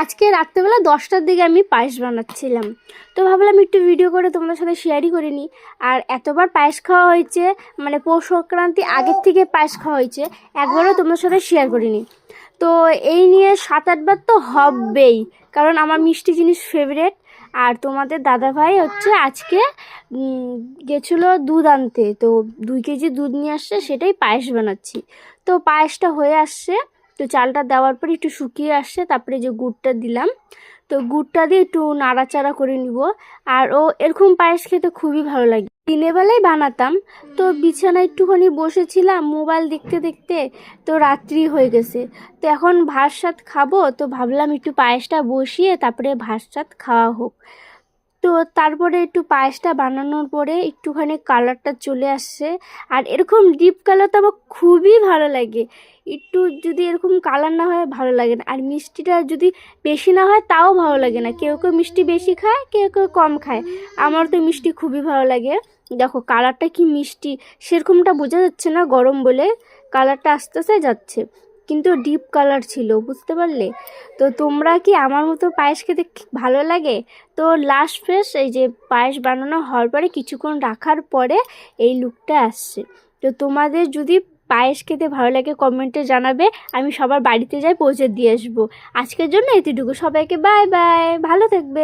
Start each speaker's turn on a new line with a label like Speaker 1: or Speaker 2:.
Speaker 1: আজকে রাত্রেবেলা 10টার দিকে আমি পায়েস বানাচ্ছিলাম, তো ভাবলাম একটু ভিডিও করে তোমাদের সাথে শেয়ারই করে নিই। আর এতবার পায়েস খাওয়া হয়েছে, মানে পৌষ সংক্রান্তি আগের থেকে পায়েস খাওয়া হয়েছে, একবারও তোমাদের সাথে শেয়ার করিনি। তো এই নিয়ে 7-8বার তো হবেই, কারণ আমার মিষ্টি জিনিস ফেভারেট। আর তোমাদের দাদাভাই হচ্ছে আজকে গেছিলো দুধ আনতে, তো 2 কেজি দুধ নিয়ে আসছে, সেটাই পায়েস বানাচ্ছি। তো পায়েসটা হয়ে আসছে, তো চালটা দেওয়ার পর একটু শুকিয়ে আসছে, তারপরে যে গুড়টা দিলাম, তো গুড়টা দিয়ে একটু নাড়াচাড়া করে নিব। আর এরকম পায়েস খেতে খুবই ভালো লাগে। দিনের বেলায় বানাতাম, তো বিছানায় একটুখানি বসেছিলাম মোবাইল দেখতে দেখতে, তো রাত্রি হয়ে গেছে। তো এখন ভাত সাত খাবো, তো ভাবলাম একটু পায়েসটা বসিয়ে তারপরে ভাত সাত খাওয়া হোক। তো তারপরে একটু পায়েসটা বানানোর পরে একটুখানি কালারটা চলে আসছে। আর এরকম ডিপ কালার তো আমার খুবই ভালো লাগে। একটু যদি এরকম কালার না হয় ভালো লাগে না, আর মিষ্টিটা যদি বেশি না হয় তাও ভালো লাগে না। কেউ কেউ মিষ্টি বেশি খায়, কেউ কেউ কম খায়। আমার তো মিষ্টি খুবই ভালো লাগে। দেখো কালারটা কি মিষ্টি, সেরকমটা বোঝা যাচ্ছে না গরম বলে, কালারটা আস্তে আস্তে যাচ্ছে, কিন্তু ডিপ কালার ছিল, বুঝতে পারলে? তো তোমরা কি আমার মতো পায়েস খেতে ভালো লাগে? তো লাস্ট ফ্রেশ এই যে পায়েস বানানো হওয়ার পরে কিছুক্ষণ রাখার পরে এই লুকটা আসছে। তো তোমাদের যদি পায়েস খেতে ভালো লাগে কমেন্টে জানাবে, আমি সবার বাড়িতে যাই পৌঁছে দিয়ে আসবো। আজকের জন্য এতটুকু, সবাইকে বাই বাই, ভালো থাকবে।